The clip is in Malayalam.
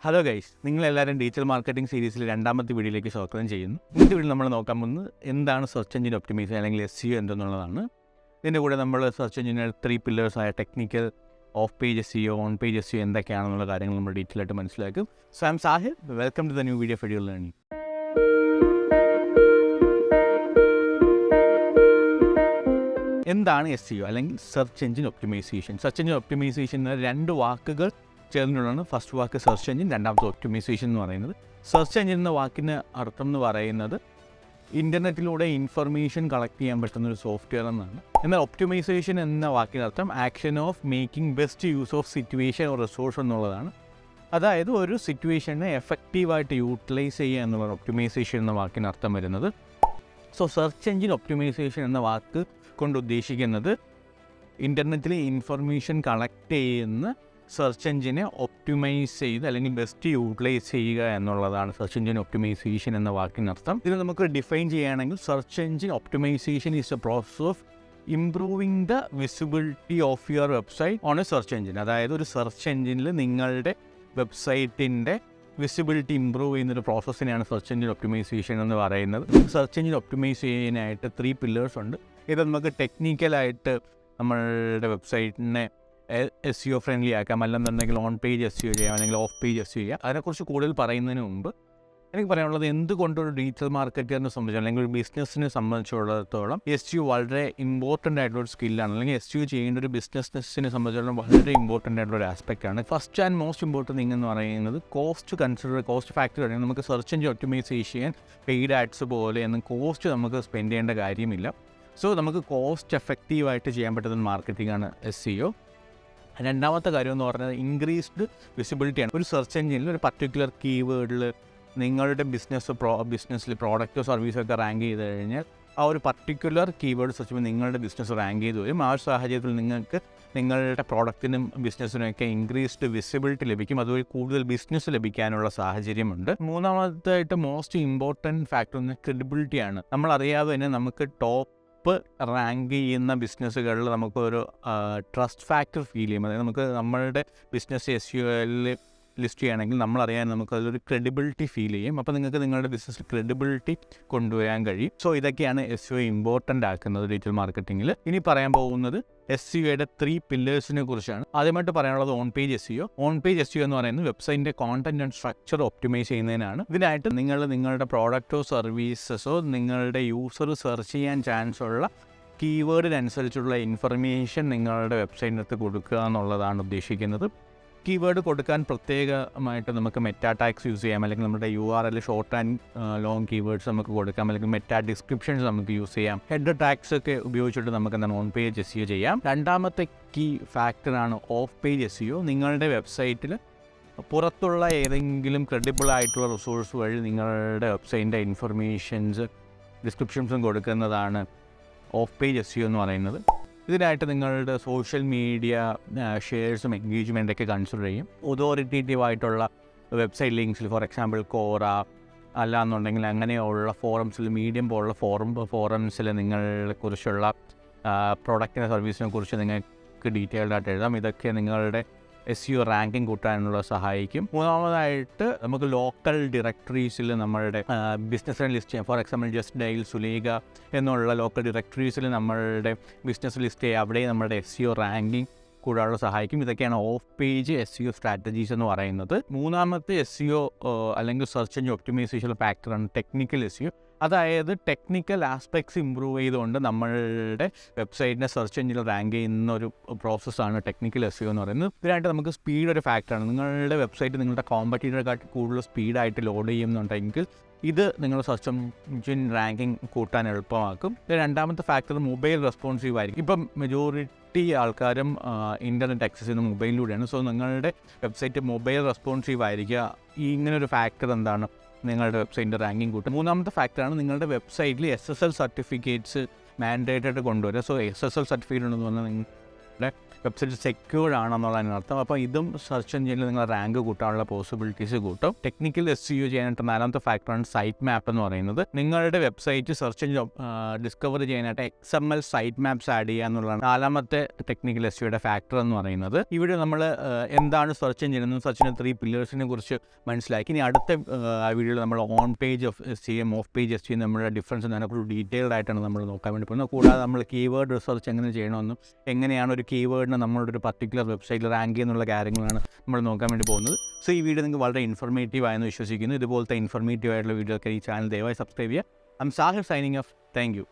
ഹലോ ഗൈസ്, നിങ്ങളെല്ലാവരും ഡിജിറ്റൽ മാർക്കറ്റിംഗ് സീരീസിൽ രണ്ടാമത്തെ വീഡിയോയിലേക്ക് സ്വാഗതം ചെയ്യുന്നു. ഇന്നത്തെ വീഡിയോ നമ്മൾ നോക്കാൻ പോകുന്നത് എന്താണ് സെർച്ച് എഞ്ചിൻ ഒപ്റ്റിമൈസേഷൻ അല്ലെങ്കിൽ SEO എന്തെന്നുള്ളതാണ്. ഇതിൻ്റെ കൂടെ നമ്മൾ സെർച്ച് എഞ്ചിൻ്റെ 3 pillars ആയ technical, off page SEO, on page SEO എന്തൊക്കെയാണെന്നുള്ള കാര്യങ്ങൾ നമ്മൾ ഡീറ്റെയിൽ ആയിട്ട് മനസ്സിലാക്കും. So I am Sahib, welcome to the new video ഫെഡ്യൂൾ ലേണിംഗ്. എന്താണ് SEO അല്ലെങ്കിൽ search engine optimisation? Search engine optimisation എന്ന 2 വാക്കുകൾ ചേർന്നുള്ളതാണ്. ഫസ്റ്റ് വാക്ക് സെർച്ച് എഞ്ചിൻ, രണ്ടാമത്തെ ഒപ്റ്റിമൈസേഷൻ എന്ന് പറയുന്നത്. സെർച്ച് എഞ്ചിൻ എന്ന വാക്കിന് അർത്ഥം എന്ന് പറയുന്നത് ഇൻ്റർനെറ്റിലൂടെ ഇൻഫർമേഷൻ കളക്ട് ചെയ്യാൻ പറ്റുന്ന ഒരു സോഫ്റ്റ്വെയർ എന്നാണ്. എന്നാൽ ഒപ്റ്റിമൈസേഷൻ എന്ന വാക്കിനർത്ഥം action of making best use of situation or resource എന്നുള്ളതാണ്. അതായത് ഒരു സിറ്റുവേഷനെ എഫക്റ്റീവായിട്ട് യൂട്ടിലൈസ് ചെയ്യുക എന്നുള്ളതാണ് ഒപ്റ്റിമൈസേഷൻ എന്ന വാക്കിനർത്ഥം വരുന്നത്. സോ സെർച്ച് എഞ്ചിൻ ഒപ്റ്റിമൈസേഷൻ എന്ന വാക്ക് കൊണ്ട് ഉദ്ദേശിക്കുന്നത് ഇൻ്റർനെറ്റിലെ ഇൻഫർമേഷൻ കളക്ട് ചെയ്യുന്ന സെർച്ച് എഞ്ചിനെ ഒപ്റ്റിമൈസ് ചെയ്ത് അല്ലെങ്കിൽ ബെസ്റ്റ് യൂട്ടിലൈസ് ചെയ്യുക എന്നുള്ളതാണ് സെർച്ച് എഞ്ചിൻ ഒപ്റ്റിമൈസേഷൻ എന്ന വാക്കിനർത്ഥം. ഇതിന് നമുക്ക് ഡിഫൈൻ ചെയ്യുകയാണെങ്കിൽ search engine optimisation is a process of improving the visibility of your website on a search engine. അതായത് ഒരു സെർച്ച് എഞ്ചിനിൽ നിങ്ങളുടെ വെബ്സൈറ്റിൻ്റെ വിസിബിലിറ്റി ഇമ്പ്രൂവ് ചെയ്യുന്നൊരു പ്രോസസ്സിനെയാണ് സെർച്ച് എഞ്ചിൻ ഒപ്റ്റിമൈസേഷൻ എന്ന് പറയുന്നത്. സെർച്ച് എഞ്ചിൻ ഒപ്റ്റിമൈസ് ചെയ്യാനായിട്ട് 3 pillars ഉണ്ട്. ഇത് നമുക്ക് ടെക്നിക്കലായിട്ട് നമ്മളുടെ വെബ്സൈറ്റിനെ SEO ഫ്രണ്ട്ലി ആക്കാം, അല്ലെന്നുണ്ടെങ്കിൽ ഓൺ പേജ് SEO ചെയ്യാം, അല്ലെങ്കിൽ ഓഫ് പേജ് SEO ചെയ്യാം. അതിനെക്കുറിച്ച് കൂടുതൽ പറയുന്നതിന് മുമ്പ് എനിക്ക് പറയാനുള്ളത്, എന്തുകൊണ്ടൊരു ഡിജിറ്റൽ മാർക്കറ്ററിനെ സംബന്ധിച്ച് അല്ലെങ്കിൽ ഒരു ബിസിനസ്സിനെ സംബന്ധിച്ചിടത്തോളം SEO വളരെ ഇമ്പോർട്ടൻ്റ് ആയിട്ടുള്ളൊരു സ്കില്ലാണ്, അല്ലെങ്കിൽ SEO ചെയ്യേണ്ട ഒരു ബിസിനസ്സിനെ സംബന്ധിച്ചിടത്തോളം വളരെ ഇമ്പോർട്ടൻ്റ് ആയിട്ടുള്ളൊരു ആസ്പെക്റ്റാണ്. First and most important thing എന്ന് പറയുന്നത് കോസ്റ്റ് ഫാക്ടർ ആണ്. നമുക്ക് സെർച്ച് എഞ്ചിൻ ഒപ്റ്റിമൈസ് ചെയ്യാൻ പെയ്ഡ് ആഡ്സ് പോലെ ഒന്നും കോസ്റ്റ് നമുക്ക് സ്പെൻഡ് ചെയ്യേണ്ട കാര്യമില്ല. സോ നമുക്ക് കോസ്റ്റ് എഫക്റ്റീവായിട്ട് ചെയ്യാൻ പറ്റുന്ന മാർക്കറ്റിംഗ് ആണ് SEO. രണ്ടാമത്തെ കാര്യം എന്ന് പറഞ്ഞാൽ ഇൻക്രീസ്ഡ് വിസിബിലിറ്റിയാണ്. ഒരു സെർച്ച് എഞ്ചിനിൽ ഒരു പർട്ടിക്കുലർ കീവേഡിൽ നിങ്ങളുടെ ബിസിനസ്സിൽ പ്രോഡക്റ്റോ സർവീസോ ഒക്കെ റാങ്ക് ചെയ്ത് കഴിഞ്ഞാൽ ആ ഒരു പർട്ടിക്കുലർ കീവേഡ് സെർച്ച് ചെയ്യുമ്പോൾ നിങ്ങളുടെ ബിസിനസ് റാങ്ക് ചെയ്ത് വരും. ആ ഒരു സാഹചര്യത്തിൽ നിങ്ങൾക്ക് നിങ്ങളുടെ പ്രോഡക്റ്റിനും ബിസിനസ്സിനും ഒക്കെ ഇൻക്രീസ്ഡ് വിസിബിലിറ്റി ലഭിക്കും. അതുവഴി കൂടുതൽ ബിസിനസ് ലഭിക്കാനുള്ള സാഹചര്യമുണ്ട്. മൂന്നാമതായിട്ട് മോസ്റ്റ് ഇമ്പോർട്ടൻറ്റ് ഫാക്ടർ എന്ന് ക്രെഡിബിലിറ്റിയാണ്. നമ്മളറിയാതെ തന്നെ നമുക്ക് ടോപ്പ് റാങ്ക് ചെയ്യുന്ന ബിസിനസ്സുകളിൽ നമുക്കൊരു ട്രസ്റ്റ് ഫാക്ടർ ഫീൽ ചെയ്യും. അതായത് നമുക്ക് നമ്മളുടെ ബിസിനസ് SEOയിൽ ലിസ്റ്റ് ചെയ്യുകയാണെങ്കിൽ നമ്മളറിയാൻ നമുക്കതൊരു ക്രെഡിബിലിറ്റി ഫീൽ ചെയ്യും. അപ്പോൾ നിങ്ങൾക്ക് നിങ്ങളുടെ ബിസിനസ്സിൽ ക്രെഡിബിലിറ്റി കൊണ്ടുവരാൻ കഴിയും. സോ ഇതൊക്കെയാണ് SEO ഇമ്പോർട്ടൻ്റ് ആക്കുന്നത് ഡിജിറ്റൽ മാർക്കറ്റിങ്ങിൽ. ഇനി പറയാൻ പോകുന്നത് SEOയുടെ 3 pillars കുറിച്ചാണ്. ആദ്യമായിട്ട് പറയാനുള്ളത് on page SEO. On page SEO എന്ന് പറയുന്നത് വെബ്സൈറ്റിൻ്റെ കോണ്ടന്റ് ആൻഡ് സ്ട്രക്ചർ ഒപ്റ്റിമൈസ് ചെയ്യുന്നതിനാണ്. ഇതിനായിട്ട് നിങ്ങളുടെ പ്രോഡക്റ്റോ സർവീസസോ നിങ്ങളുടെ യൂസർ സെർച്ച് ചെയ്യാൻ ചാൻസ് ഉള്ള കീവേഡിനനുസരിച്ചുള്ള ഇൻഫർമേഷൻ നിങ്ങളുടെ വെബ്സൈറ്റിനകത്ത് കൊടുക്കുക എന്നുള്ളതാണ് ഉദ്ദേശിക്കുന്നത്. കീവേഡ് കൊടുക്കാൻ പ്രത്യേകമായിട്ട് നമുക്ക് മെറ്റാ ടാഗ്സ് യൂസ് ചെയ്യാം, അല്ലെങ്കിൽ നമ്മുടെ URL short and long keywords നമുക്ക് കൊടുക്കാം, അല്ലെങ്കിൽ മെറ്റാ ഡിസ്ക്രിപ്ഷൻസ് നമുക്ക് യൂസ് ചെയ്യാം. ഹെഡർ ടാഗ്സ് ഒക്കെ ഉപയോഗിച്ചിട്ട് നമുക്ക് എന്താണ് ഓൺ പേജ് SEO ചെയ്യാം. രണ്ടാമത്തെ കീ ഫാക്ടറാണ് ഓഫ് പേജ് SEO. നിങ്ങളുടെ വെബ്സൈറ്റിൽ പുറത്തുള്ള ഏതെങ്കിലും ക്രെഡിബിൾ ആയിട്ടുള്ള റിസോഴ്സ് വഴി നിങ്ങളുടെ വെബ്സൈറ്റിൻ്റെ ഇൻഫർമേഷൻസ് ഡിസ്ക്രിപ്ഷൻസും കൊടുക്കുന്നതാണ് ഓഫ് പേജ് SEO എന്ന് പറയുന്നത്. ഇതിനായിട്ട് നിങ്ങളുടെ സോഷ്യൽ മീഡിയ ഷെയർസും എൻഗേജ്മെൻറ്റൊക്കെ കൺസിഡർ ചെയ്യും. അതോറിറ്റേറ്റീവായിട്ടുള്ള വെബ്സൈറ്റ് ലിങ്ക്സിൽ, ഫോർ എക്സാമ്പിൾ കോറ അല്ലാന്നുണ്ടെങ്കിൽ അങ്ങനെയുള്ള ഫോറംസിൽ, മീഡിയം പോലുള്ള ഫോറംസിൽ നിങ്ങളെക്കുറിച്ചുള്ള പ്രോഡക്റ്റിനെ സർവീസിനെ കുറിച്ച് നിങ്ങൾക്ക് ഡീറ്റെയിൽഡ് ആയിട്ട് എഴുതാം. ഇതൊക്കെ നിങ്ങളുടെ SEO റാങ്കിങ് കൂട്ടാനുള്ള സഹായിക്കും. മൂന്നാമതായിട്ട് നമുക്ക് ലോക്കൽ ഡിറക്ടറീസിൽ നമ്മളുടെ ബിസിനസ്സിനെ ലിസ്റ്റ് ചെയ്യാം. For example just dial, Sulekha എന്നുള്ള ലോക്കൽ ഡിറക്ടറീസിൽ നമ്മളുടെ ബിസിനസ് ലിസ്റ്റ് ചെയ്യുക. അവിടെ നമ്മുടെ SEO റാങ്കിങ് കൂടാനുള്ള സഹായിക്കും. ഇതൊക്കെയാണ് ഓഫ് പേജ് SEO സ്ട്രാറ്റജീസ് എന്ന് പറയുന്നത്. മൂന്നാമത്തെ SEO അല്ലെങ്കിൽ സെർച്ച് എഞ്ചിൻ ഒപ്റ്റിമൈസേഷൻ ഫാക്ടറാണ് ടെക്നിക്കൽ SEO. അതായത് ടെക്നിക്കൽ ആസ്പെക്ട്സ് ഇമ്പ്രൂവ് ചെയ്തുകൊണ്ട് നമ്മളുടെ വെബ്സൈറ്റിനെ സെർച്ച് എഞ്ചിനിൽ റാങ്ക് ചെയ്യുന്ന ഒരു പ്രോസസ്സാണ് ടെക്നിക്കൽ SEO എന്ന് പറയുന്നത്. ഇതിനായിട്ട് നമുക്ക് സ്പീഡ് ഒരു ഫാക്ടറാണ്. നിങ്ങളുടെ വെബ്സൈറ്റ് നിങ്ങളുടെ കോമ്പറ്റീറ്ററെക്കാട്ടി കൂടുതൽ സ്പീഡായിട്ട് ലോഡ് ചെയ്യുന്നുണ്ടെങ്കിൽ ഇത് നിങ്ങളുടെ സെർച്ച് എഞ്ചിൻ റാങ്കിങ് കൂട്ടാൻ എളുപ്പമാക്കും. രണ്ടാമത്തെ ഫാക്ടർ മൊബൈൽ റെസ്പോൺസീവ് ആയിരിക്കും. ഇപ്പം മെജോറിറ്റി ആൾക്കാരും ഇൻ്റർനെറ്റ് ആക്സസ് ചെയ്യുന്ന മൊബൈലിലൂടെയാണ്. സോ നിങ്ങളുടെ വെബ്സൈറ്റ് മൊബൈൽ റെസ്പോൺസീവ് ആയിരിക്കുക. ഇങ്ങനൊരു ഫാക്ടർ എന്താണ് നിങ്ങളുടെ വെബ്സൈറ്റിൻ്റെ റാങ്കിങ് കൂട്ടും. മൂന്നാമത്തെ ഫാക്ടറാണ് നിങ്ങളുടെ വെബ്സൈറ്റിൽ SSL സർട്ടിഫിക്കറ്റ്സ് മാൻഡേറ്റഡ് കൊണ്ടുവരിക. സോ SSL സർട്ടിഫിക്കറ്റ് ഉണ്ടെന്ന് പറഞ്ഞാൽ വെബ്സൈറ്റ് സെക്യൂർഡ് ആണെന്നുള്ളതിന് അർത്ഥം. അപ്പോൾ ഇതും സെർച്ച് എഞ്ചിനിൽ നിങ്ങൾ റാങ്ക് കൂട്ടാനുള്ള പോസിബിലിറ്റീസ് കൂട്ടും. ടെക്നിക്കൽ SEO ചെയ്യാനായിട്ട് 4ാമത്തെ ഫാക്ടറാണ് സൈറ്റ് മാപ്പ് എന്ന് പറയുന്നത്. നിങ്ങളുടെ വെബ്സൈറ്റ് സെർച്ച് എഞ്ചിൻ ഡിസ്കവർ ചെയ്യാനായിട്ട് XML സൈറ്റ് മാപ്സ് ആഡ് ചെയ്യുക എന്നുള്ളതാണ് 4ാമത്തെ ടെക്നിക്കൽ SEOയുടെ ഫാക്ടർ എന്ന് പറയുന്നത്. ഇവിടെ നമ്മൾ എന്താണ് സെർച്ച് എഞ്ചിൻ എന്നും സെർച്ചിൻ്റെ 3 പില്ലേഴ്സിനെ കുറിച്ച് മനസ്സിലാക്കി. ഇനി അടുത്ത വീഡിയോയിൽ നമ്മൾ on page SEO of page SEO നമ്മുടെ ഡിഫറൻസ് അതിനെക്കുറിച്ച് ഡീറ്റെയിൽഡ് ആയിട്ടാണ് നമ്മൾ നോക്കാൻ വേണ്ടി പോകുന്നത്. കൂടാതെ നമ്മൾ കീവേഡ് റിസർച്ച് എങ്ങനെ ചെയ്യണമെന്നും എങ്ങനെയാണ് ഒരു കീവേഡിനെ നമ്മളുടെ ഒരു പർട്ടിക്കുലർ വെബ്സൈറ്റിൽ റാങ്ക് ചെയ്യുന്നുള്ള കാര്യങ്ങളാണ് നമ്മൾ നോക്കാൻ വേണ്ടി പോകുന്നത്. സോ ഈ വീഡിയോ നിങ്ങൾക്ക് വളരെ ഇൻഫോർമേറ്റീവ് ആയെന്ന് വിശ്വസിക്കുന്നു. ഇതുപോലത്തെ ഇൻഫോർമേറ്റീവ് ആയിട്ടുള്ള വീഡിയോക്ക് ഈ ചാനൽ ദയവായി സബ്സ്ക്രൈബ് ചെയ്യുക. I'm Sahir signing off. Thank U.